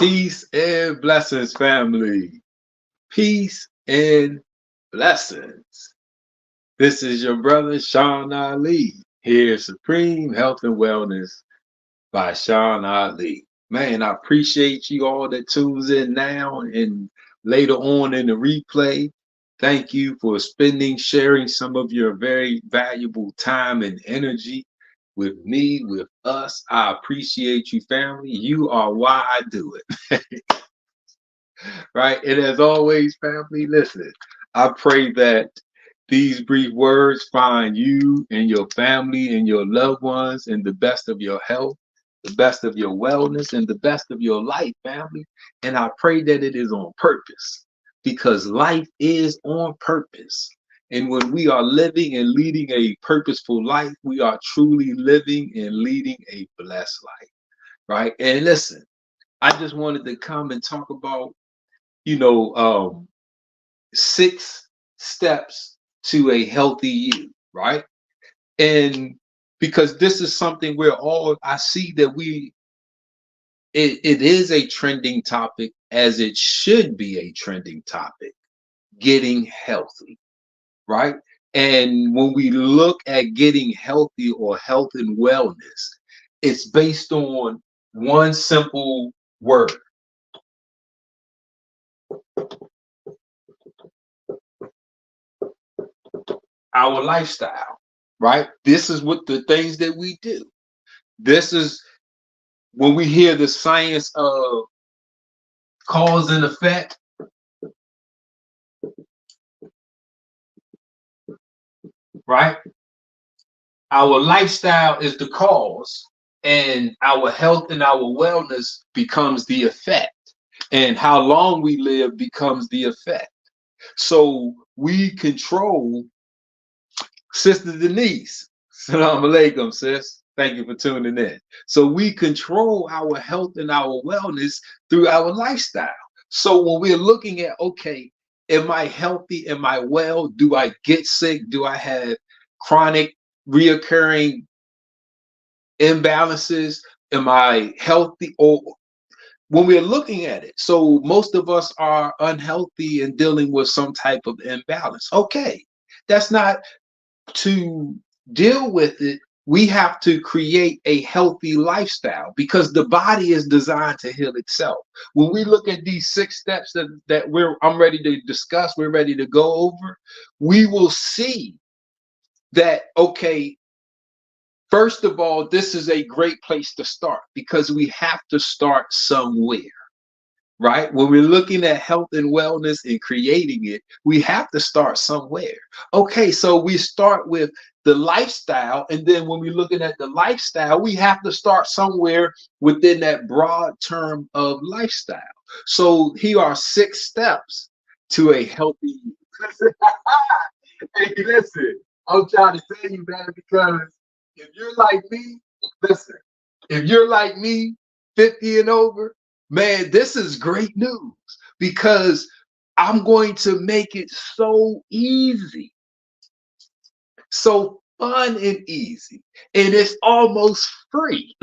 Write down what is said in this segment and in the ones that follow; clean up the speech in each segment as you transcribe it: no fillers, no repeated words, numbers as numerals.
Peace and blessings, family. Peace and blessings. This is your brother, Sean Ali, here, Supreme Health and Wellness by Sean Ali. Man, I appreciate you all that tunes in now and later on in the replay. Thank you for sharing some of your very valuable time and energy with me, with us. I appreciate you, family. You are why I do it. Right? And as always, family, listen, I pray that these brief words find you and your family and your loved ones in the best of your health, the best of your wellness, and the best of your life, family. And I pray that it is on purpose, because life is on purpose. And when we are living and leading a purposeful life, we are truly living and leading a blessed life, right? And listen, I just wanted to come and talk about 6 steps to a healthy you, right? And because this is something where I see that it is a trending topic, as it should be a trending topic, getting healthy, right? And when we look at getting healthy or health and wellness, it's based on one simple word: our lifestyle, right? This is what the things that we do. This is when we hear the science of cause and effect, right? Our lifestyle is the cause, and our health and our wellness becomes the effect, and how long we live becomes the effect. So we control. Sister Denise, salam alaikum, sis. Thank you for tuning in. So we control our health and our wellness through our lifestyle. So when we're looking at, okay, am I healthy? Am I well? Do I get sick? Do I have chronic, reoccurring imbalances? Am I healthy? Or when we're looking at it, so most of us are unhealthy and dealing with some type of imbalance. Okay, that's not to deal with it. We have to create a healthy lifestyle, because the body is designed to heal itself. When we look at these 6 steps that I'm ready to discuss, we're ready to go over, we will see that, okay, first of all, this is a great place to start, because we have to start somewhere. Right? When we're looking at health and wellness and creating it, we have to start somewhere. Okay, so we start with the lifestyle. And then when we're looking at the lifestyle, we have to start somewhere within that broad term of lifestyle. So here are 6 steps to a healthy. Hey, listen, I'm trying to tell you, man, because if you're like me, listen, if you're like me, 50 and over, man, this is great news, because I'm going to make it so easy, so fun and easy, and it's almost free.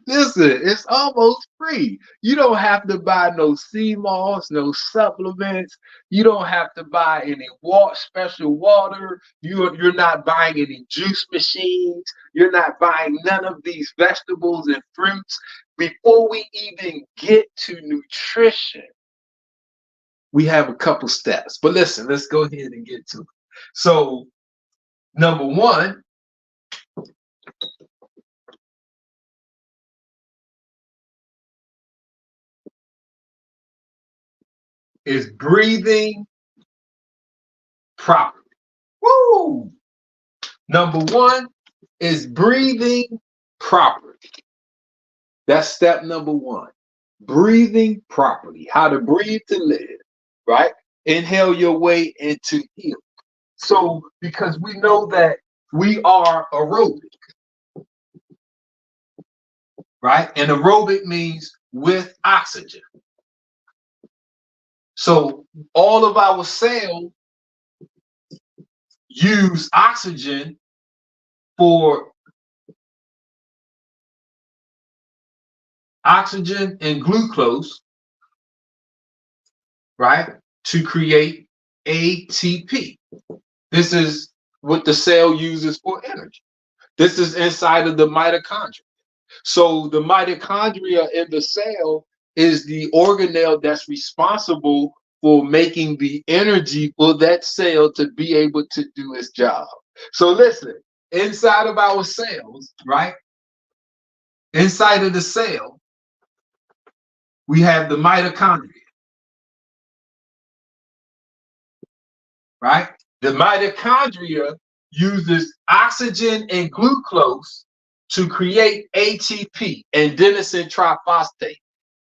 Listen, it's almost free. You don't have to buy no sea moss, no supplements. You don't have to buy any special water. You're not buying any juice machines. You're not buying none of these vegetables and fruits. Before we even get to nutrition, we have a couple steps. But listen, let's go ahead and get to it. So, number 1, is breathing properly. Woo! Number 1 is breathing properly. That's step number 1. Breathing properly. How to breathe to live, right? Inhale your way into healing. So, because we know that we are aerobic, right? And aerobic means with oxygen. So, all of our cells use oxygen for oxygen and glucose, right, to create ATP. This is what the cell uses for energy. This is inside of the mitochondria. So the mitochondria in the cell is the organelle that's responsible for making the energy for that cell to be able to do its job. So listen, inside of our cells, right? Inside of the cell, we have the mitochondria, right? The mitochondria uses oxygen and glucose to create ATP, adenosine triphosphate.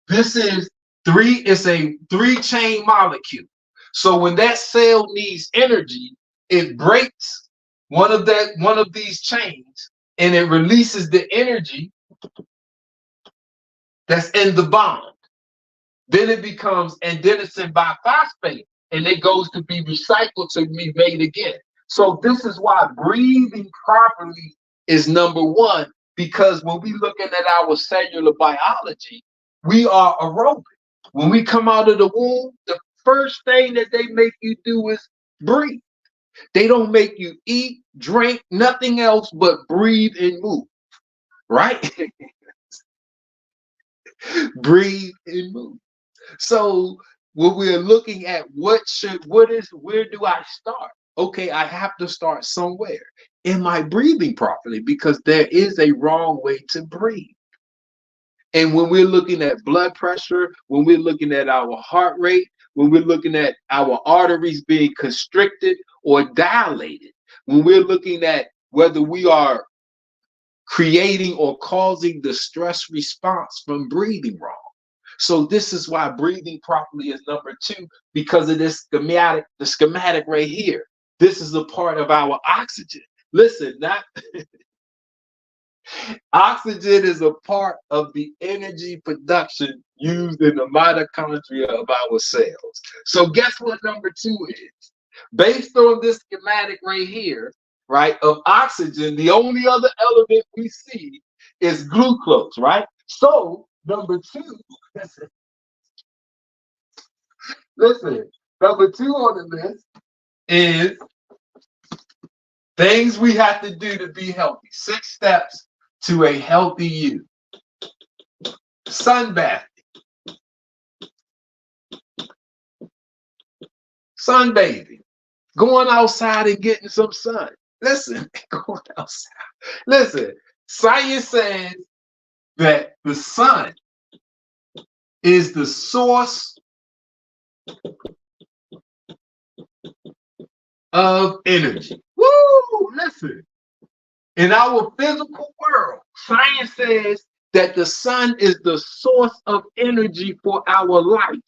This is it's a 3-chain molecule. So when that cell needs energy, it breaks one of these chains and it releases the energy that's in the bond. Then it becomes adenosine biphosphate and it goes to be recycled to be made again. So this is why breathing properly is number one, because when we looking at our cellular biology, we are aerobic. When we come out of the womb, the first thing that they make you do is breathe. They don't make you eat, drink, nothing else but breathe and move, right? Breathe and move. So when we're looking at where do I start? Okay, I have to start somewhere. Am I breathing properly? Because there is a wrong way to breathe. And when we're looking at blood pressure, when we're looking at our heart rate, when we're looking at our arteries being constricted or dilated, when we're looking at whether we are creating or causing the stress response from breathing wrong. So this is why breathing properly is number two, because of this schematic, the schematic right here. This is a part of our oxygen. Listen, oxygen is a part of the energy production used in the mitochondria of our cells. So guess what number two is? Based on this schematic right here, right, of oxygen, the only other element we see is glucose, right? So number two, listen, number two on the list is things we have to do to be healthy. 6 steps to a healthy you. SunBathing. Sunbathing. Going outside and getting some sun. Listen, going outside. Listen, science says that the sun is the source of energy. Woo! Listen, in our physical world, science says that the sun is the source of energy for our life.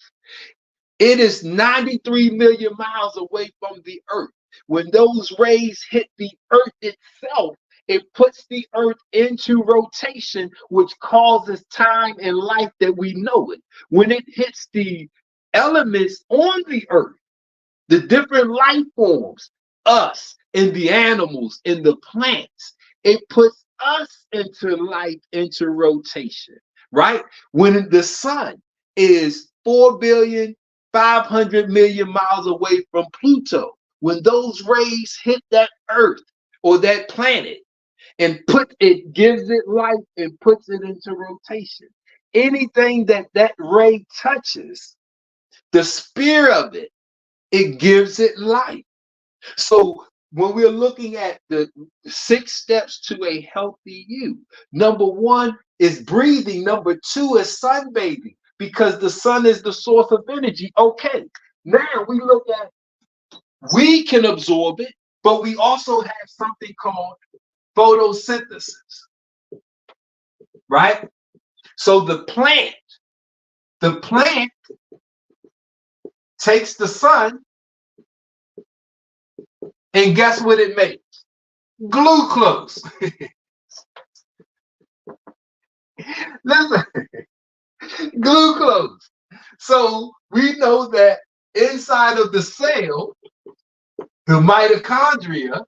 It is 93 million miles away from the earth. When those rays hit the earth itself, it puts the earth into rotation, which causes time and life that we know it. When it hits the elements on the earth, the different life forms, us and the animals and the plants, it puts us into life, into rotation, right? When the sun is 4,500,000,000 miles away from Pluto, when those rays hit that earth or that planet and gives it life and puts it into rotation. Anything that ray touches, the spear of it, it gives it life. So when we're looking at the 6 steps to a healthy you, number one is breathing. Number two is sunbathing, because the sun is the source of energy. Okay, now we can absorb it, but we also have something called photosynthesis, right? So the plant takes the sun, and guess what it makes? Glucose. Listen, glucose. So we know that inside of the cell, the mitochondria,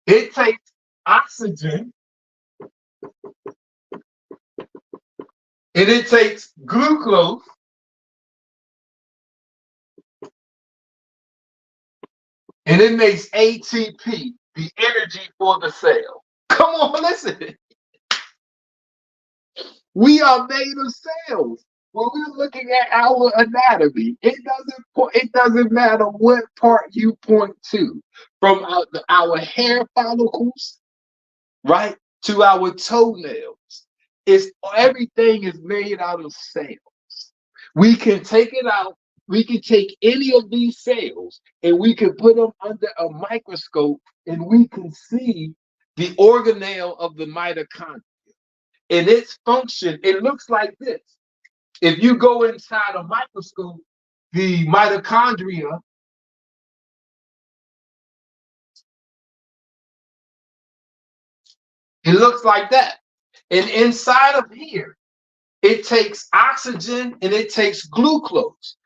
it takes oxygen And it takes glucose and it makes ATP, the energy for the cell. Come on, listen. We are made of cells. When we're looking at our anatomy, it doesn't matter what part you point to, from our hair follicles, right, to our toenails. It's everything is made out of cells. We can take it out. We can take any of these cells and we can put them under a microscope and we can see the organelle of the mitochondria. And its function, it looks like this. If you go inside a microscope, the mitochondria, it looks like that. And inside of here, it takes oxygen and it takes glucose,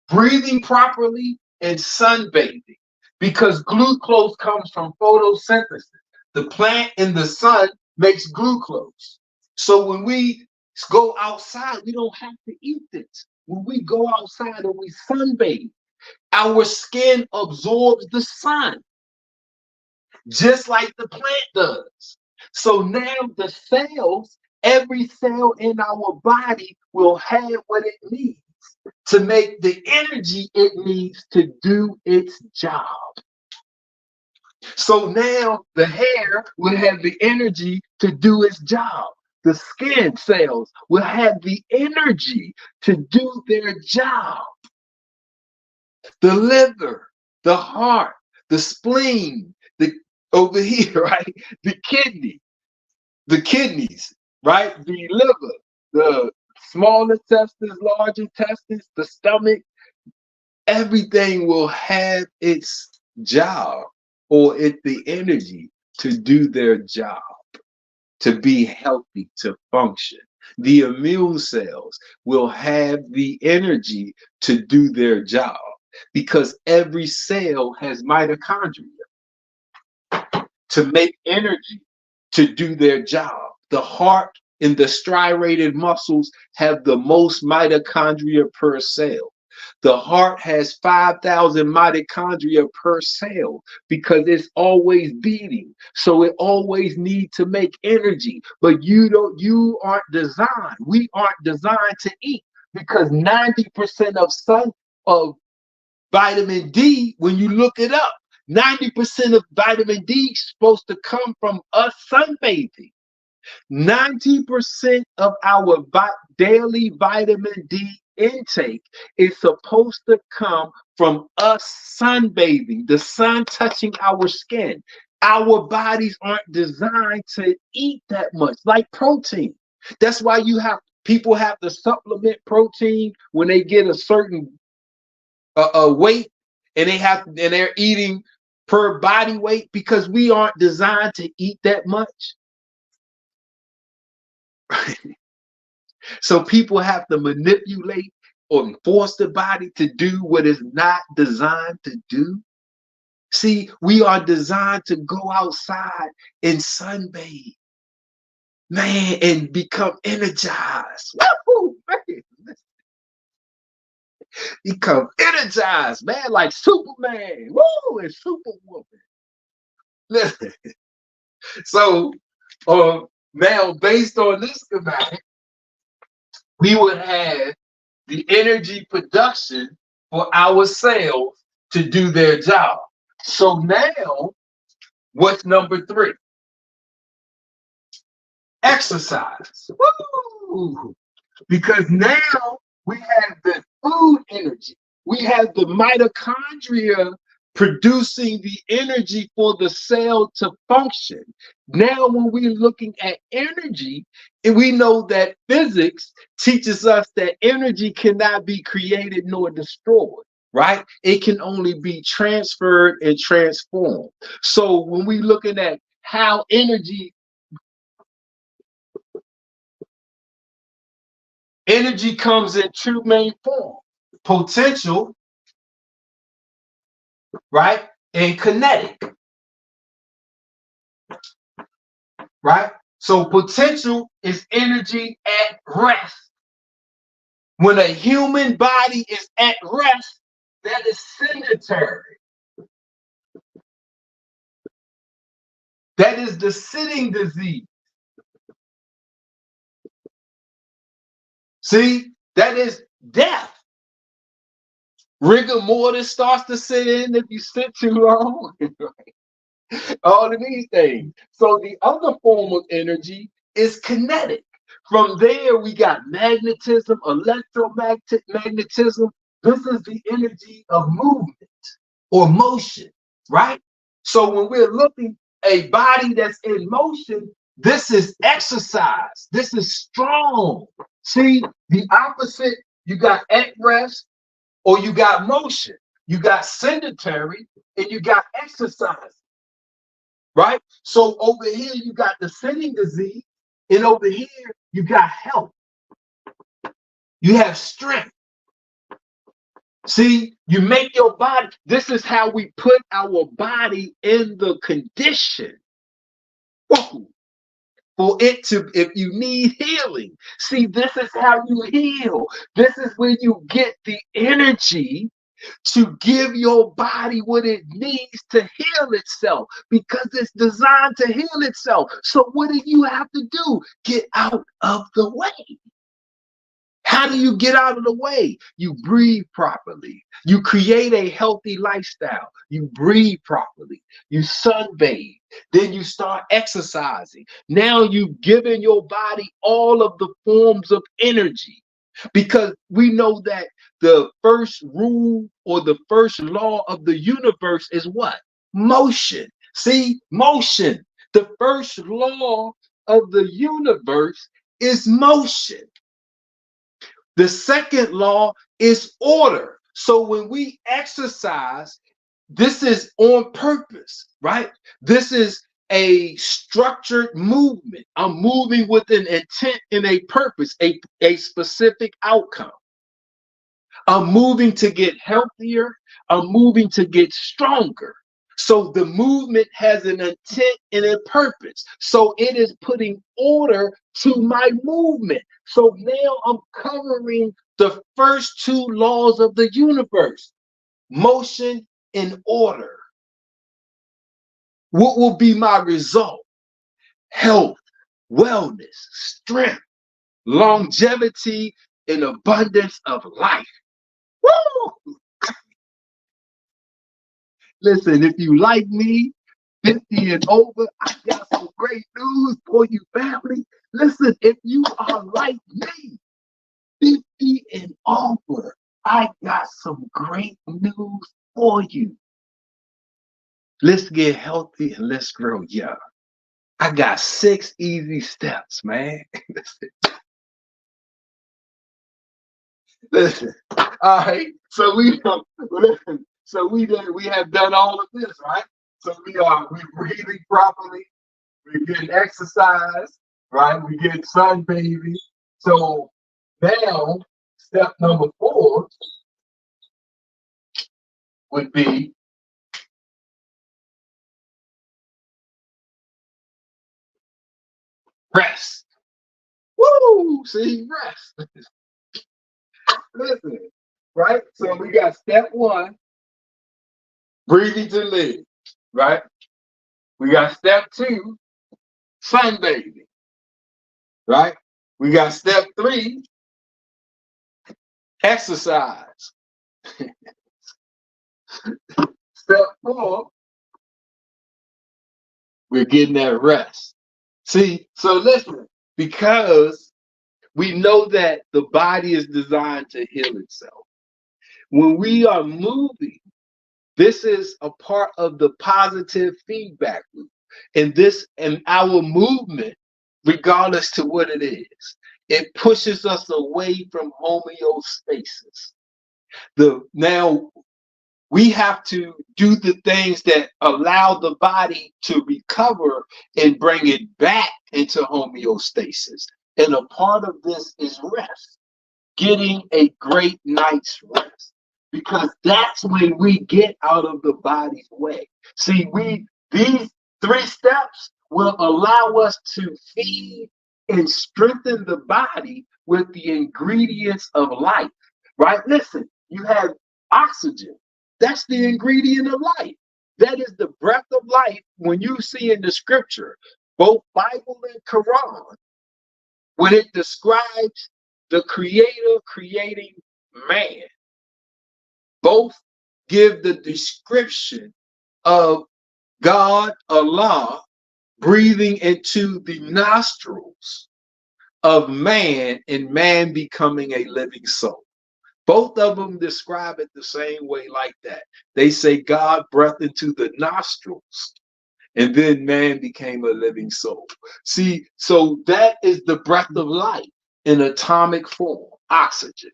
breathing properly and sunbathing, because glucose comes from photosynthesis. The plant in the sun makes glucose. So when we go outside, we don't have to eat this. When we go outside and we sunbathe, our skin absorbs the sun just like the plant does. So now the cells, every cell in our body will have what it needs to make the energy it needs to do its job. So now the hair will have the energy to do its job. The skin cells will have the energy to do their job. The liver, the heart, the spleen, the over here, right? The kidneys, right? The liver, the small intestines, large intestines, the stomach, everything will have its job or the energy to do their job, to be healthy, to function. The immune cells will have the energy to do their job because every cell has mitochondria to make energy to do their job. The heart and the striated muscles have the most mitochondria per cell. The heart has 5,000 mitochondria per cell because it's always beating. So it always needs to make energy. But you aren't designed. We aren't designed to eat because 90% of vitamin D, when you look it up, 90% of vitamin D is supposed to come from us sunbathing. 90% of our daily vitamin D intake is supposed to come from us sunbathing, the sun touching our skin. Our bodies aren't designed to eat that much, like protein. That's why people have to supplement protein when they get a certain weight, and they're eating per body weight because we aren't designed to eat that much. So people have to manipulate or force the body to do what is not designed to do. See, we are designed to go outside and sunbathe, man, and become energized. Woo, man. Become energized, man, like Superman. Woo, and Superwoman. Listen. So now, based on this schematic, we would have the energy production for our cells to do their job. So now, what's number 3? Exercise. Woo! Because now we have the food energy. We have the mitochondria producing the energy for the cell to function. Now, when we're looking at energy, and we know that physics teaches us that energy cannot be created nor destroyed, right? It can only be transferred and transformed. So when we're looking at how energy comes in 2 main forms: potential, right, and kinetic, right? So potential is energy at rest. When a human body is at rest, that is sedentary. That is the sitting disease. See, that is death. Rigor mortis starts to set in if you sit too long. All of these things. So the other form of energy is kinetic. From there, we got magnetism, electromagnetism. This is the energy of movement or motion, right? So when we're looking a body that's in motion, this is exercise. This is strong. See, the opposite, you got at rest or you got motion. You got sedentary and you got exercise. Right? So over here, you got the sitting disease, and over here, you got health. You have strength. See, you make your body, this is how we put our body in the condition for it to, if you need healing. See, this is how you heal. This is where you get the energy to give your body what it needs to heal itself, because it's designed to heal itself. So what do you have to do? Get out of the way. How do you get out of the way? You breathe properly. You create a healthy lifestyle. You breathe properly. You sunbathe. Then you start exercising. Now you've given your body all of the forms of energy, because we know that the first rule or the first law of the universe is what? Motion. See, motion. The first law of the universe is motion. The second law is order. So when we exercise, this is on purpose, right? This is a structured movement. I'm moving with an intent and a purpose, a specific outcome. I'm moving to get healthier. I'm moving to get stronger. So the movement has an intent and a purpose. So it is putting order to my movement. So now I'm covering the first two laws of the universe: motion and order. What will be my result? Health, wellness, strength, longevity, and abundance of life. Woo! Listen, if you like me, 50 and over, I got some great news for you, family. Listen, if you are like me, 50 and over, I got some great news for you. Let's get healthy and let's grow young. I got 6 easy steps, man. Listen. All right. So we have done all of this, right? So we breathing properly, we're getting exercise, right? We get sunbathing. So now step number 4 would be rest. Woo! See, rest. Listen, right? So we got step 1, breathing to live, right? We got step 2, sunbathing, right? We got step 3, exercise. Step 4, we're getting that rest. See, so listen, because we know that the body is designed to heal itself. When we are moving, this is a part of the positive feedback loop. And our movement, regardless to what it is, it pushes us away from homeostasis. Now we have to do the things that allow the body to recover and bring it back into homeostasis. And a part of this is rest, getting a great night's rest, because that's when we get out of the body's way. See, these 3 steps will allow us to feed and strengthen the body with the ingredients of life, right? Listen, you have oxygen. That's the ingredient of life. That is the breath of life. When you see in the scripture, both Bible and Quran, when it describes the creator creating man, both give the description of God, Allah, breathing into the nostrils of man and man becoming a living soul. Both of them describe it the same way like that. They say God breathed into the nostrils and then man became a living soul. See, so that is the breath of life in atomic form, oxygen.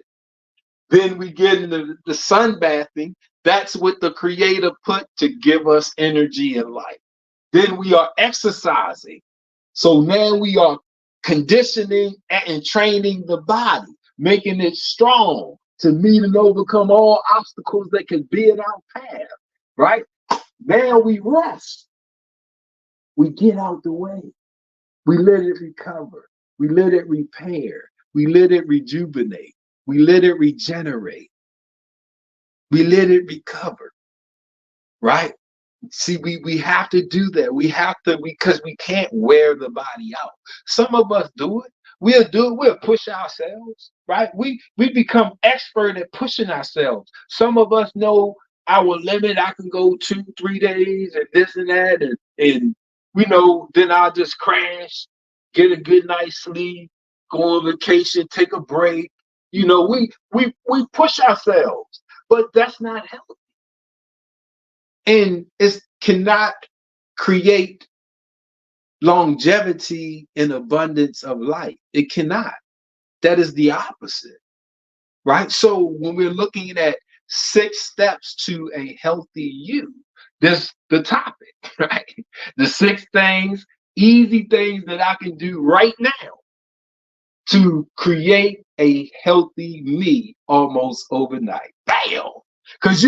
Then we get into the SunBathing. That's what the creator put to give us energy and life. Then we are exercising. So now we are conditioning and training the body, making it strong to meet and overcome all obstacles that can be in our path, right? Now we rest. We get out the way. We let it recover. We let it repair. We let it rejuvenate. We let it regenerate. We let it recover, right? See, we have to do that. We have to, because we can't wear the body out. Some of us do it. We'll do it. We'll push ourselves, right? We become expert at pushing ourselves. Some of us know our limit. I can go 2-3 days and this and that, and we know then I'll just crash, get a good night's sleep, go on vacation, take a break. You know, we push ourselves, but that's not healthy. And it cannot create longevity and abundance of life. It cannot. That is the opposite, right? So when we're looking at 6 steps to a healthy you, there's the topic, right? The 6 things, easy things that I can do right now to create a healthy me almost overnight. Bam! Because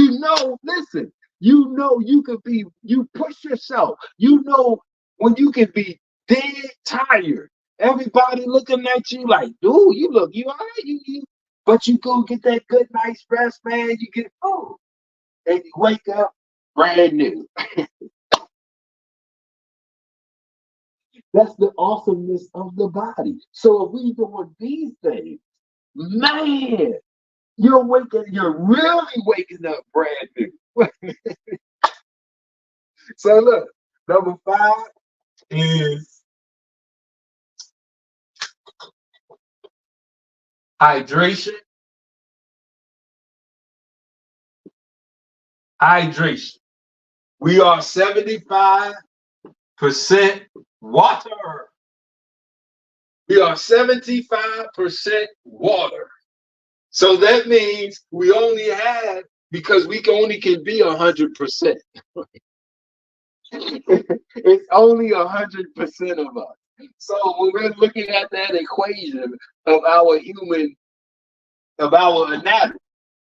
listen, you could be, you push yourself. When you can be dead tired. Everybody looking at you like, dude, you all right? But you go get that good night's rest, man. You get food. And you wake up brand new. That's the awesomeness of the body. So if we doing these things, man, you're really waking up brand new. So look, number 5 is hydration. Hydration. We are 75% water. We are 75% water. So that means we only have, because we only can be 100%. It's only 100% of us. So when we're looking at that equation of our anatomy,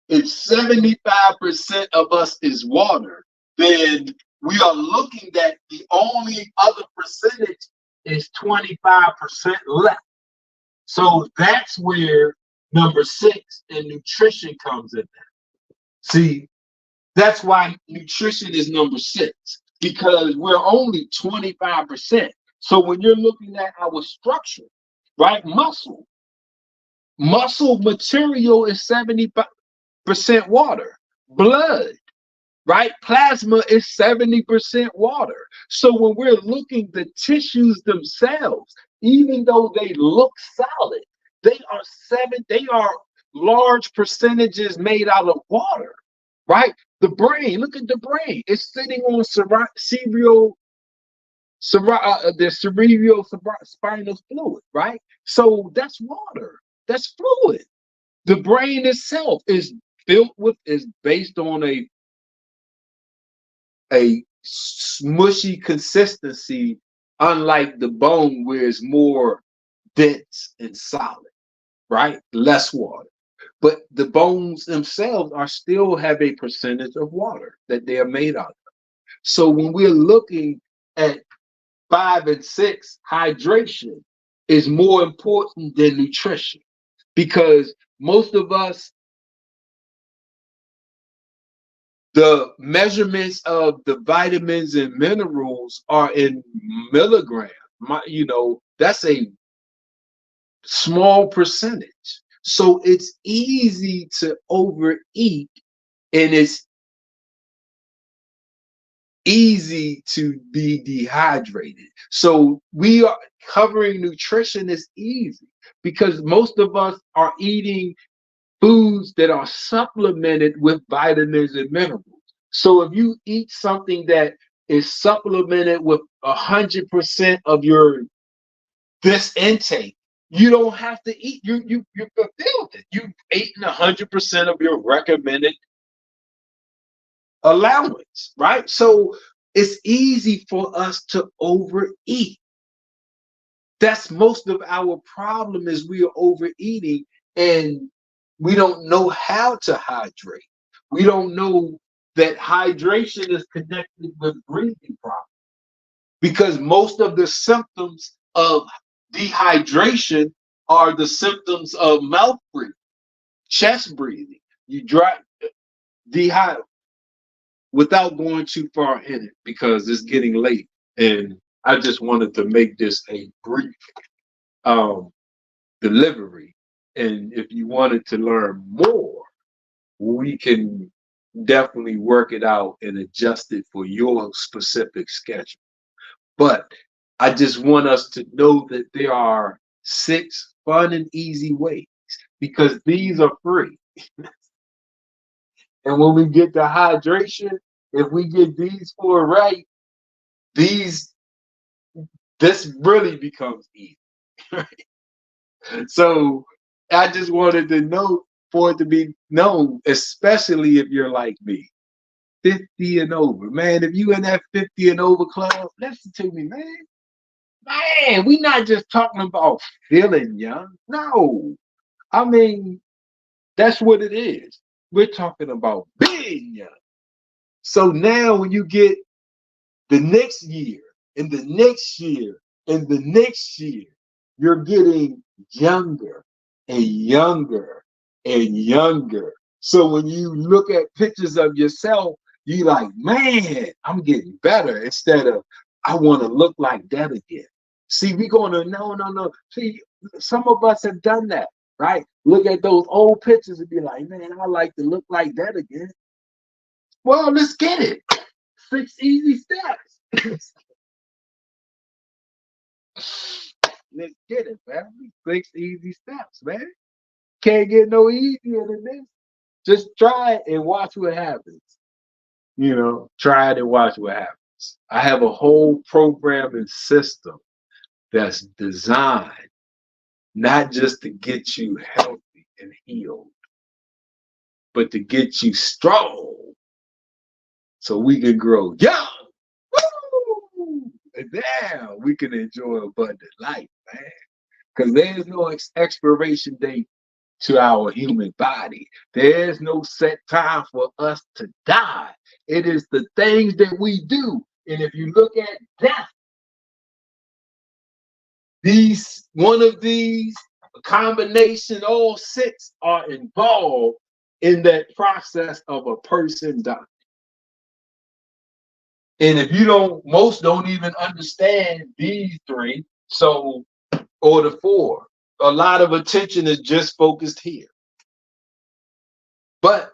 if 75% of us is water, then we are looking at the only other percentage is 25% left. So that's where number 6 in nutrition comes in there. See, that's why nutrition is number 6, because we're only 25%. So when you're looking at our structure, right, muscle material is 75% water. Blood, right? Plasma is 70% water. So when we're looking, the tissues themselves, even though they look solid, they are large percentages made out of water, right? The brain, look at the brain. It's sitting on the cerebral spinal fluid, right? So that's water. That's fluid. The brain itself is based on a smushy consistency, unlike the bone where it's more dense and solid, right? Less water. But the bones themselves still have a percentage of water that they are made out of. So when we're looking at 5 and 6, hydration is more important than nutrition, because most of us, the measurements of the vitamins and minerals are in milligrams. That's a small percentage. So it's easy to overeat, and it's easy to be dehydrated. So we are covering nutrition is easy because most of us are eating foods that are supplemented with vitamins and minerals. So if you eat something that is supplemented with 100% of your this intake, you don't have to eat. You fulfilled it. You've eaten 100% of your recommended allowance, right? So it's easy for us to overeat. That's most of our problem, is we are overeating and we don't know how to hydrate. We don't know that hydration is connected with breathing problems, because most of the symptoms of dehydration are the symptoms of mouth breathing, chest breathing. You dry dehydrate without going too far in it, because it's getting late, and I just wanted to make this a brief um, delivery. And if you wanted to learn more, we can definitely work it out and adjust it for your specific schedule. But I just want us to know that there are 6 fun and easy ways, because these are free. And when we get the hydration, if we get these 4 right, these this really becomes easy. So I just wanted to know, for it to be known, especially if you're like me, 50 and over. Man, if you in that 50 and over club, listen to me, man. Man, we not just talking about feeling young. No. I mean, that's what it is. We're talking about being young. So now when you get the next year, and the next year, and the next year, you're getting younger and younger and younger. So when you look at pictures of yourself, you like, man, I'm getting better, instead of I want to look like that again. See, we going to no, no, no. See, some of us have done that, right? Look at those old pictures and be like, man, I like to look like that again. Well, let's get it. 6 easy steps. Let's get it, family. 6 easy steps, man. Can't get no easier than this. Just try it and watch what happens. Try it and watch what happens. I have a whole programming system that's designed not just to get you healthy and healed, but to get you strong so we can grow young. Woo! And now we can enjoy abundant life, man. Because there's no expiration date to our human body. There's no set time for us to die. It is the things that we do. And if you look at death, one of these, a combination, all 6 are involved in that process of a person dying. And if you most don't even understand these 3, or the 4. A lot of attention is just focused here. But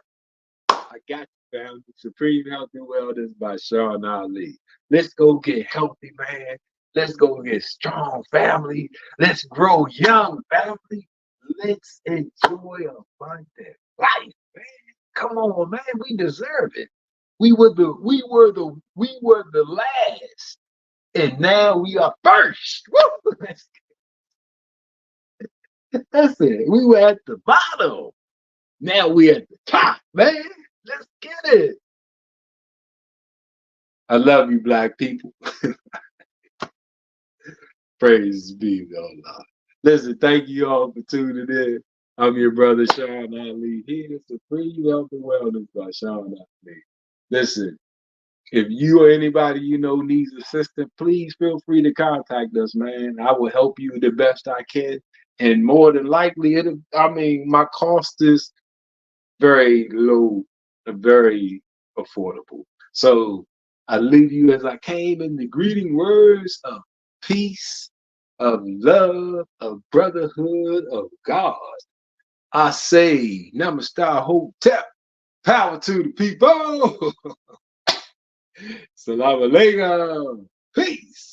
I got you, fam. Supreme Health and Wellness by Sean Ali. Let's go get healthy, man. Let's go get strong, family. Let's grow young, family. Let's enjoy abundant life, man. Come on, man. We deserve it. We were the last, and now we are first. Woo! That's it. We were at the bottom. Now we at the top, man. Let's get it. I love you, Black people. Praise be to Allah. Listen, thank you all for tuning in. I'm your brother, Sean Ali. Here is Supreme Health and Wellness by Sean Ali. Listen, If you or anybody you know needs assistance, please feel free to contact us, man. I will help you the best I can. And more than likely, I mean, my cost is very low, very affordable. So I leave you as I came in the greeting words of peace, of love, of brotherhood, of God. I say, Namaste, Hotep, power to the people. Salam alaikum. Peace.